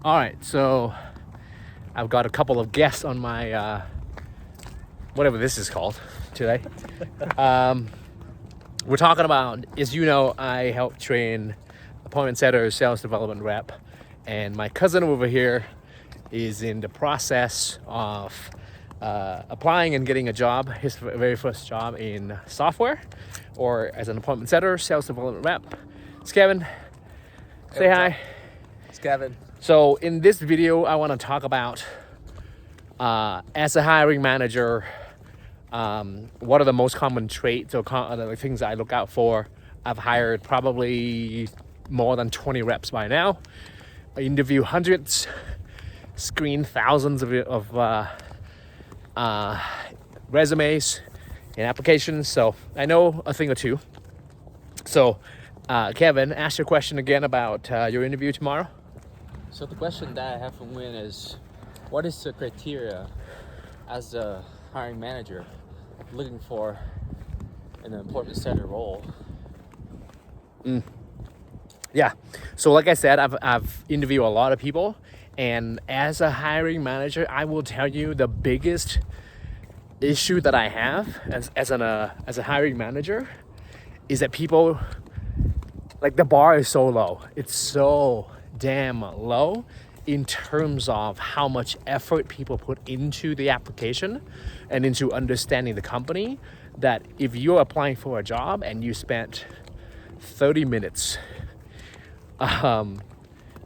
All right, so I've got a couple of guests on my whatever this is called today. We're talking about, as you know, I help train appointment setters, sales development rep, and my cousin over here is in the process of applying and getting a job, his very first job in software or as an appointment setter, sales development rep. It's Kevin. Say hi. It's Kevin. So in this video, I want to talk about as a hiring manager, what are the most common traits or the things I look out for. I've hired probably more than 20 reps by now. I interview hundreds, screen thousands of resumes and applications, so I know a thing or two. So Kevin, ask your question again about your interview tomorrow. So the question that I have from Win is, what is the criteria as a hiring manager looking for in an appointment setter role? Yeah. So like I said, I've interviewed a lot of people, and as a hiring manager, I will tell you the biggest issue that I have as a hiring manager is that people, like, the bar is so low. It's so damn low in terms of how much effort people put into the application and into understanding the company, that if you're applying for a job and you spent 30 minutes,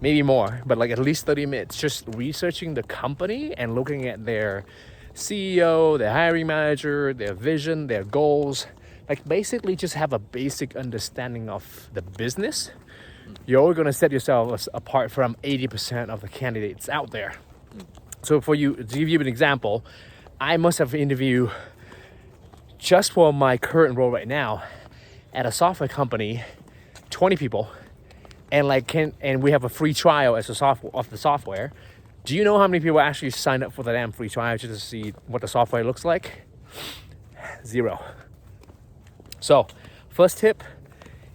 maybe more, but like at least 30 minutes just researching the company and looking at their CEO, their hiring manager, their vision, their goals, like basically just have a basic understanding of the business, you're going to set yourself apart from 80% of the candidates out there. So for you, to give you an example, I must have interviewed, just for my current role right now at a software company, 20 people, and we have a free trial as of the software. Do you know how many people actually signed up for the damn free trial just to see what the software looks like? 0. So first tip,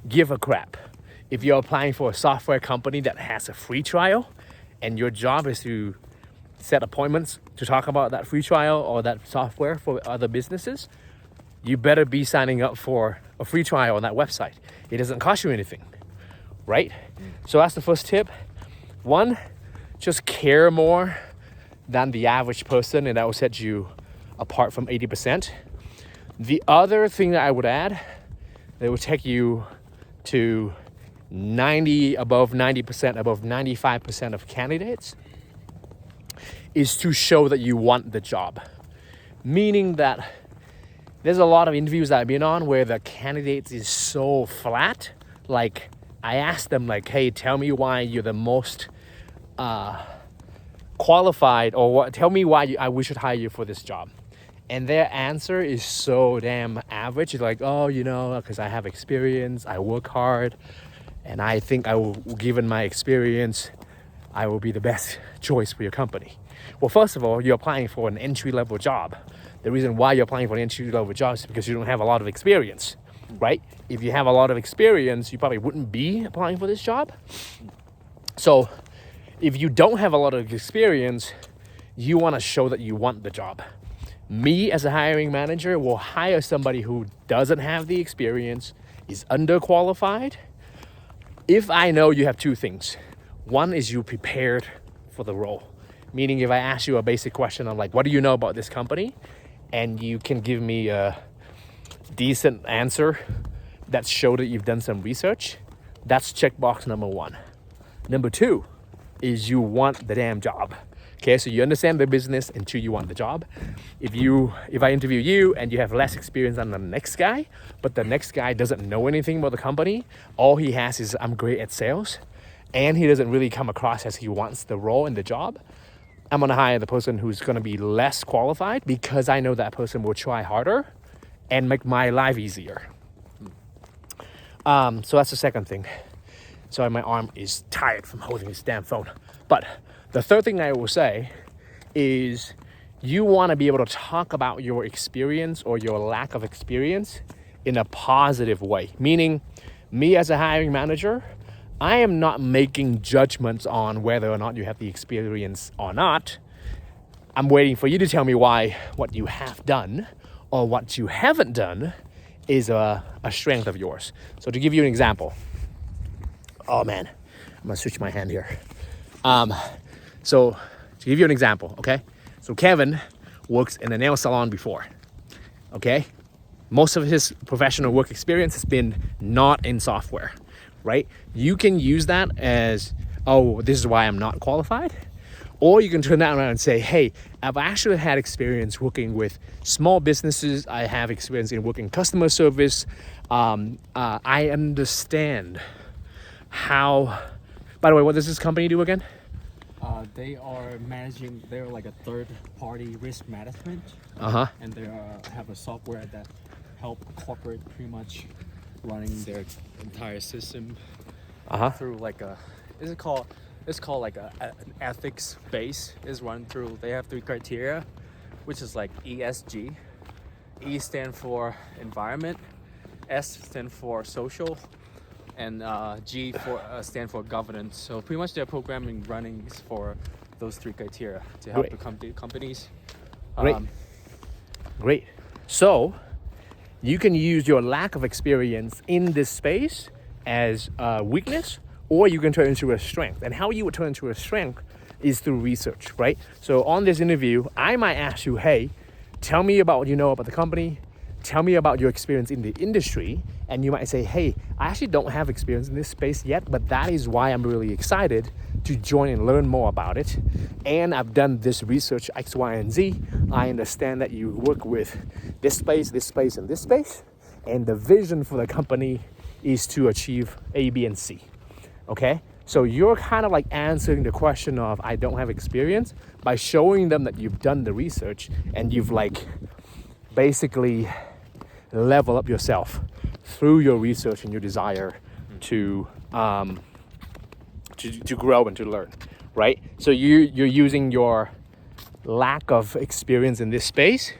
give a crap. If you're applying for a software company that has a free trial and your job is to set appointments to talk about that free trial or that software for other businesses, you better be signing up for a free trial on that website. It doesn't cost you anything, right? So that's the first tip. 1, just care more than the average person, and that will set you apart from 80%. The other thing that I would add, that will take you to above 90%, above 95% of candidates, is to show that you want the job. Meaning that there's a lot of interviews that I've been on where the candidates is so flat. Like, I asked them, like, hey, tell me why you're the most qualified, or tell me why we should hire you for this job. And their answer is so damn average. It's like, oh, because I have experience, I work hard, and I think given my experience, I will be the best choice for your company. Well, first of all, you're applying for an entry-level job. The reason why you're applying for an entry-level job is because you don't have a lot of experience, right? If you have a lot of experience, you probably wouldn't be applying for this job. So if you don't have a lot of experience, you want to show that you want the job. Me as a hiring manager will hire somebody who doesn't have the experience, is underqualified, if I know you have 2 things. 1 is you prepared for the role. Meaning, if I ask you a basic question on, like, what do you know about this company? And you can give me a decent answer that shows that you've done some research, that's checkbox number 1. Number 2 is you want the damn job. Okay, so you understand the business, and 2, you want the job. If I interview you and you have less experience than the next guy, but the next guy doesn't know anything about the company, all he has is, I'm great at sales, and he doesn't really come across as he wants the role and the job, I'm gonna hire the person who's gonna be less qualified, because I know that person will try harder and make my life easier. So that's the second thing. Sorry, my arm is tired from holding this damn phone. But the third thing I will say is, you want to be able to talk about your experience or your lack of experience in a positive way. Meaning, me as a hiring manager, I am not making judgments on whether or not you have the experience or not. I'm waiting for you to tell me why what you have done or what you haven't done is a strength of yours. So to give you an example, oh man, I'm gonna switch my hand here. So to give you an example, okay? So Kevin works in a nail salon before, okay? Most of his professional work experience has been not in software, right? You can use that as, oh, this is why I'm not qualified. Or you can turn that around and say, hey, I've actually had experience working with small businesses. I have experience in working customer service. I understand how, by the way, what does this company do again? They are managing, they're like a third-party risk management. And they have a software that help corporate pretty much running their entire system through like a, it's called like an ethics base is run through, they have 3 criteria, which is like ESG. E stand for environment, S stand for social, and G for stand for governance. So pretty much their programming running is for those 3 criteria to help the companies. Great. So you can use your lack of experience in this space as a weakness, or you can turn it into a strength. And how you would turn it into a strength is through research, right? So on this interview, I might ask you, hey, tell me about what you know about the company. Tell me about your experience in the industry. And you might say, hey, I actually don't have experience in this space yet, but that is why I'm really excited to join and learn more about it. And I've done this research X, Y, and Z. I understand that you work with this space, and this space. And the vision for the company is to achieve A, B, and C. Okay? So you're kind of like answering the question of I don't have experience by showing them that you've done the research and you've like basically level up yourself through your research and your desire to grow and to learn, right? So you're using your lack of experience in this space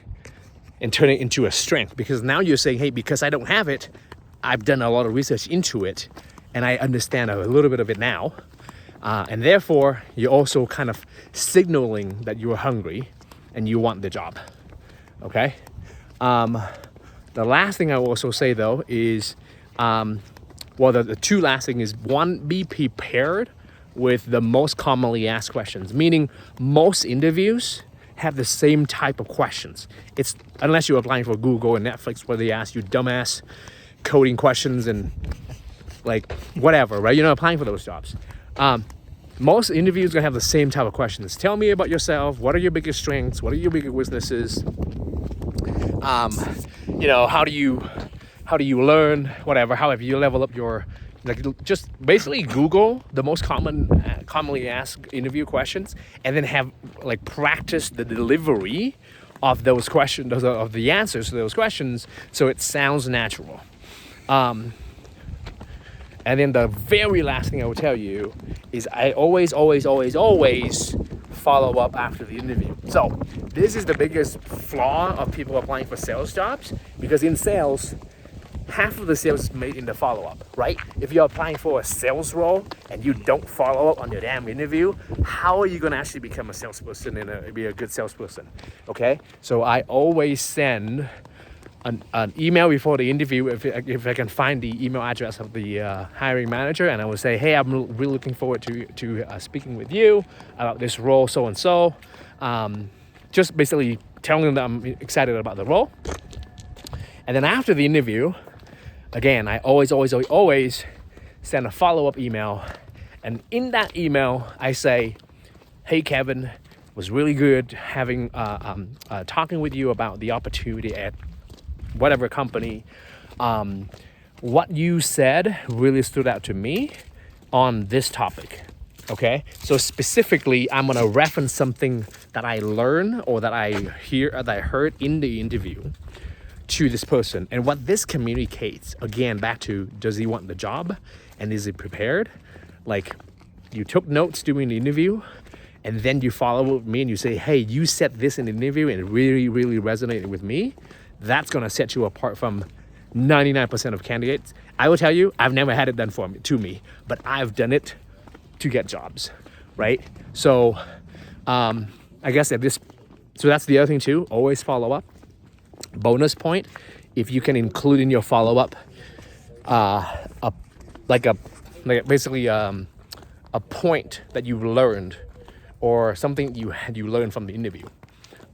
and turn it into a strength, because now you're saying, hey, because I don't have it, I've done a lot of research into it and I understand a little bit of it now. And therefore, you're also kind of signaling that you're hungry and you want the job, okay? The last thing I will also say though is, the 2 last things is, 1, be prepared with the most commonly asked questions, meaning most interviews have the same type of questions. It's unless you're applying for Google and Netflix where they ask you dumbass coding questions and like whatever, right? You're not applying for those jobs. Most interviews are gonna have the same type of questions. Tell me about yourself. What are your biggest strengths? What are your biggest weaknesses? How do you learn? Whatever. How have you level up your, like, just basically Google the most commonly asked interview questions, and then have like practice the delivery of those questions, of the answers to those questions, so it sounds natural. And then the very last thing I will tell you is I always follow up after the interview. So this is the biggest flaw of people applying for sales jobs, because in sales, half of the sales is made in the follow-up, right? If you're applying for a sales role and you don't follow up on your damn interview, how are you gonna actually become a salesperson and be a good salesperson, okay? So I always send an email before the interview if I can find the email address of the hiring manager, and I will say, hey, I'm really looking forward to speaking with you about this role, so and so. Just basically telling them that I'm excited about the role. And then after the interview, again, I always send a follow-up email, and in that email I say, hey Kevin, it was really good having talking with you about the opportunity at whatever company. What you said really stood out to me on this topic. Okay, so specifically, I'm gonna reference something that I learned or that I heard in the interview to this person, and what this communicates. Again, back to, does he want the job, and is he prepared? Like, you took notes during the interview, and then you follow up with me and you say, hey, you said this in the interview and it really, really resonated with me. That's gonna set you apart from 99% of candidates. I will tell you, I've never had it done to me, but I've done it to get jobs, right? So I guess so that's the other thing too, always follow up. Bonus point, if you can include in your follow-up basically a point that you learned or something you learned from the interview.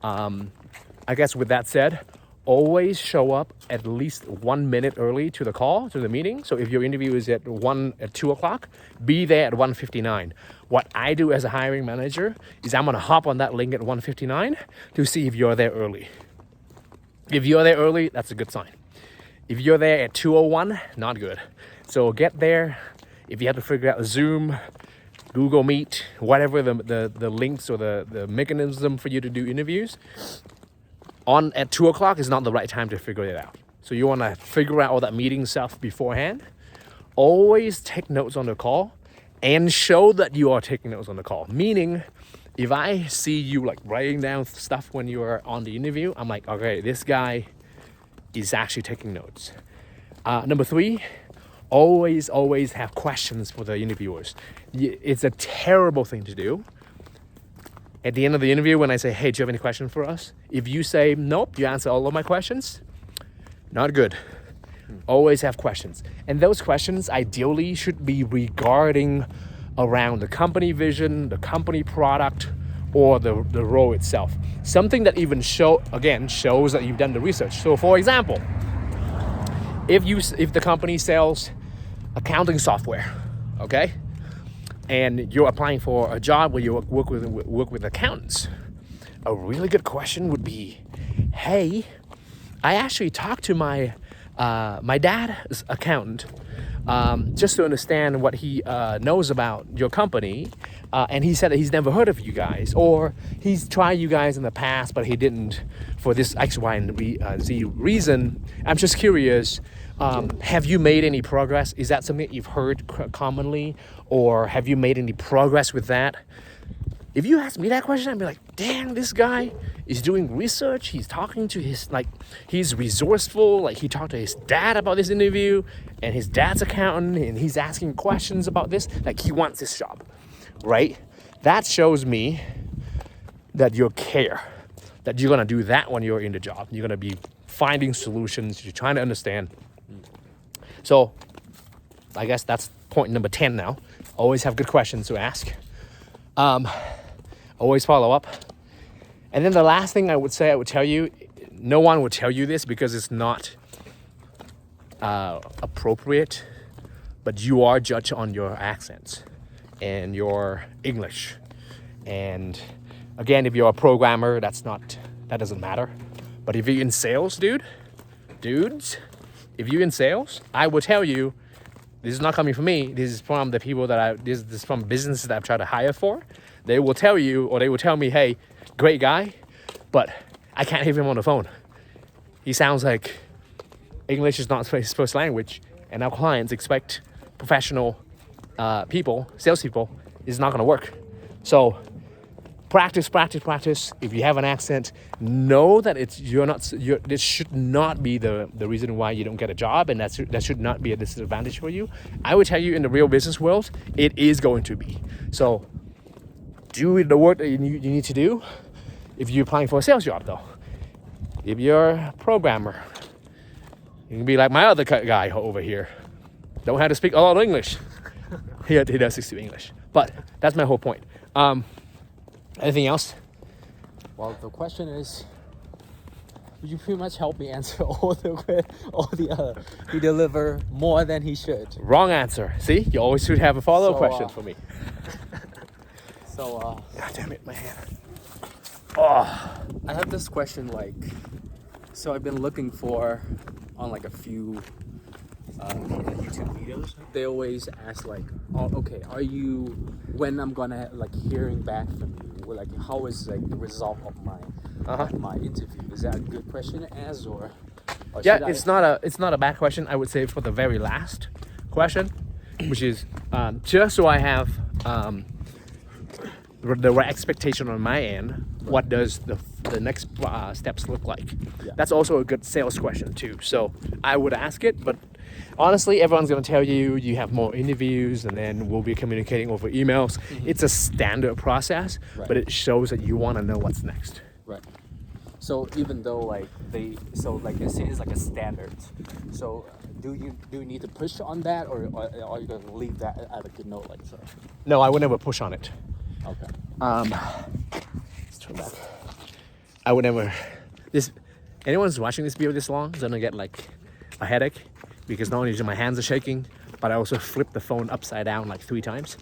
I guess with that said, always show up at least 1 minute early to the meeting. So if your interview is at 2 o'clock, be there at 1:59. What I do as a hiring manager is I'm gonna hop on that link at 1:59 to see if you're there early. If you're there early, that's a good sign. If you're there at 2:01, not good. So get there. If you have to figure out Zoom, Google Meet, whatever the links or the mechanism for you to do interviews, at 2 o'clock is not the right time to figure it out. So you want to figure out all that meeting stuff beforehand. Always take notes on the call and show that you are taking notes on the call. Meaning, if I see you like writing down stuff when you are on the interview, I'm like, okay, this guy is actually taking notes. Number 3, always have questions for the interviewers. It's a terrible thing to do. At the end of the interview, when I say, hey, do you have any questions for us? If you say, nope, you answer all of my questions, not good. Always have questions. And those questions ideally should be regarding around the company vision, the company product, or the role itself. Something that even shows that you've done the research. So for example, if the company sells accounting software, okay? And you're applying for a job where you work with accountants, a really good question would be, hey, I actually talked to my dad's accountant just to understand what he knows about your company, and he said that he's never heard of you guys, or he's tried you guys in the past but he didn't for this X, Y, and Z reason. I'm just curious, have you made any progress? Is that something that you've heard commonly, or have you made any progress with that? If you ask me that question, I'd be like, dang, this guy is doing research. He's talking to he's resourceful. Like, he talked to his dad about this interview and his dad's accountant, and he's asking questions about this. Like, he wants this job, right? That shows me that you care, that you're going to do that when you're in the job. You're going to be finding solutions. You're trying to understand. So I guess that's point number 10 now. Always have good questions to ask. Always follow up. And then the last thing I would tell you, no one would tell you this because it's not appropriate, but you are judged on your accents and your English. And again, if you're a programmer, that doesn't matter. But if you're in sales, dudes, if you're in sales, I will tell you, this is not coming from me. This is from the people this is from businesses that I've tried to hire for. They will tell you, or they will tell me, hey, great guy, but I can't hear him on the phone. He sounds like English is not his first language, and our clients expect professional salespeople. It's not going to work. So practice. If you have an accent, know that this should not be the reason why you don't get a job, and that should not be a disadvantage for you. I would tell you, in the real business world, it is going to be. So do the work that you need to do. If you're applying for a sales job, though, if you're a programmer, you can be like my other guy over here. Don't have to speak a lot of English. He does speak English, but that's my whole point. Anything else? Well, the question is, you pretty much help me answer he deliver more than he should. Wrong answer. See, you always should have a follow-up question for me. So, God damn it, my hand. I have this question, so I've been looking for on a few YouTube videos. They always ask are you, when I'm gonna hearing back from you, how is the result of my interview? Is that a good question to ask, or yeah, it's not a bad question. I would say for the very last question, which is just so I have the right expectation on my end. What does the next steps look like? Yeah. That's also a good sales question too. So I would ask it, but honestly, everyone's gonna tell you you have more interviews, and then we'll be communicating over emails. It's a standard process, Right. but it shows that you want to know what's next. Right. So even though like they say it's like a standard, so do you need to push on that, or are you gonna leave that at a good note, like so? No, I would never push on it. Okay. Let's turn back. I would never. Anyone's watching this video this long is gonna get like a headache, because not only do my hands are shaking, but I also flipped the phone upside down like 3 times.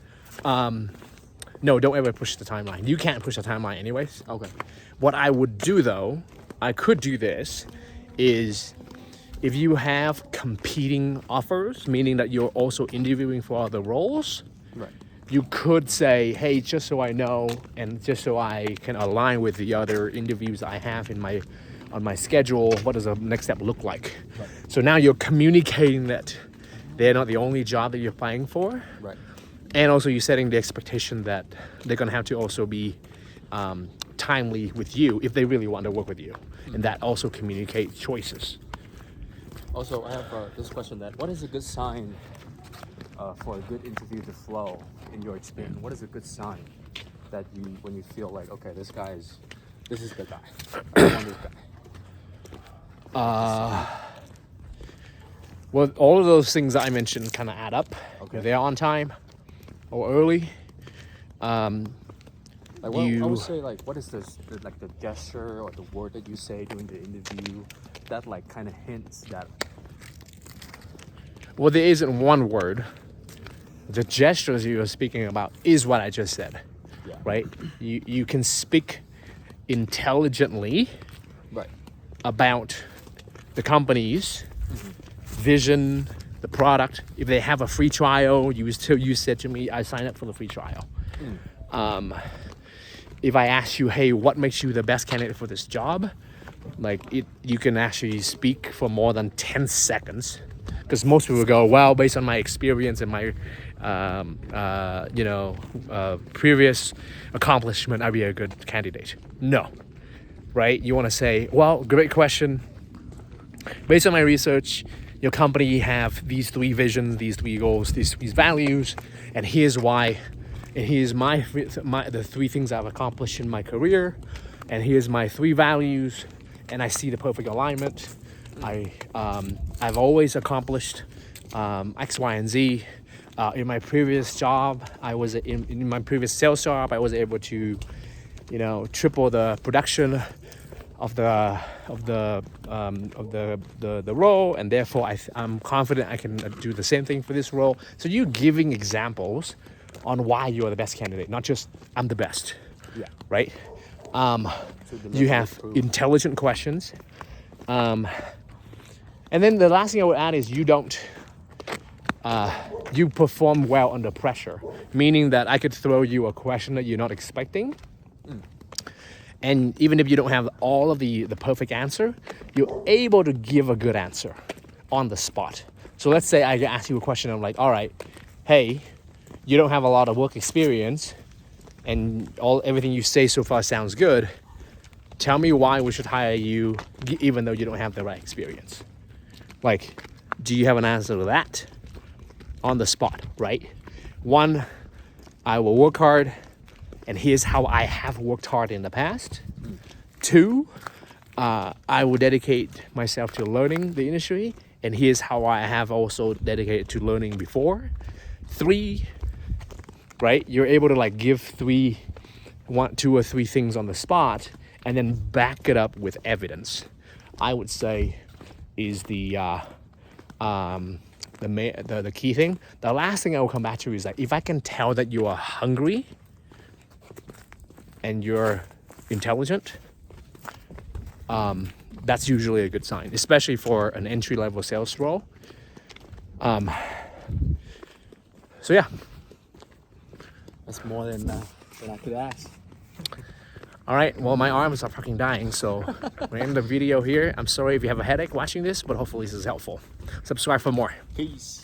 No, don't ever push the timeline. You can't push the timeline anyways. Okay. What I would do though, I could do this, is if you have competing offers, meaning that you're also interviewing for other roles, Right. you could say, hey, just so I know, and just so I can align with the other interviews I have on my schedule, what does the next step look like? Right. So now you're communicating that they're not the only job that you're applying for, Right. and also you're setting the expectation that they're gonna have to also be timely with you if they really want to work with you, and that also communicates choices. Also, I have this question: that what is a good sign for a good interview to flow in your experience? What is a good sign that when you feel like, okay, this is the guy. I want this guy. Well, all of those things that I mentioned kind of add up. Okay. If they're on time or early. Like, I You- would say, like, what is this, like the gesture or the word that you say during the interview that like kind of hints that. Well, there isn't one word. The gestures you are speaking about is what I just said, Yeah. right? You can speak intelligently Right. about the company's vision, the product. If they have a free trial, you said to me, I signed up for the free trial. If I ask you, hey, what makes you the best candidate for this job? You can actually speak for more than 10 seconds, because most people go, well, based on my experience and my previous accomplishment, I'd be a good candidate. No, right? You want to say, well, great question. Based on my research, your company have these 3 visions, these 3 goals, these values, and here's why. And here's the 3 things I've accomplished in my career, and here's my 3 values, and I see the perfect alignment. I've always accomplished X, Y, and Z. In my previous job, in my previous sales job, I was able to, triple the production of the role, and therefore I'm confident I can do the same thing for this role. So you're giving examples on why you're the best candidate, not just I'm the best. Yeah. Right? deliver You have proof. intelligent questions. And then the last thing I would add is you perform well under pressure, meaning that I could throw you a question that you're not expecting. And even if you don't have all of the perfect answer, you're able to give a good answer on the spot. So let's say I ask you a question, I'm like, all right, hey, you don't have a lot of work experience and everything you say so far sounds good. Tell me why we should hire you even though you don't have the right experience. Like, do you have an answer to that? On the spot, right? 1, I will work hard, and here's how I have worked hard in the past. 2, I will dedicate myself to learning the industry, and here's how I have also dedicated to learning before. 3, right? You're able to give 2 or 3 things on the spot, and then back it up with evidence. I would say is the key thing. The last thing I will come back to is that if I can tell that you are hungry and you're intelligent, that's usually a good sign, especially for an entry-level sales role. So yeah. That's more than I could ask. All right, well, my arms are fucking dying, so we're end the video here. I'm sorry if you have a headache watching this, but hopefully this is helpful. Subscribe for more. Peace.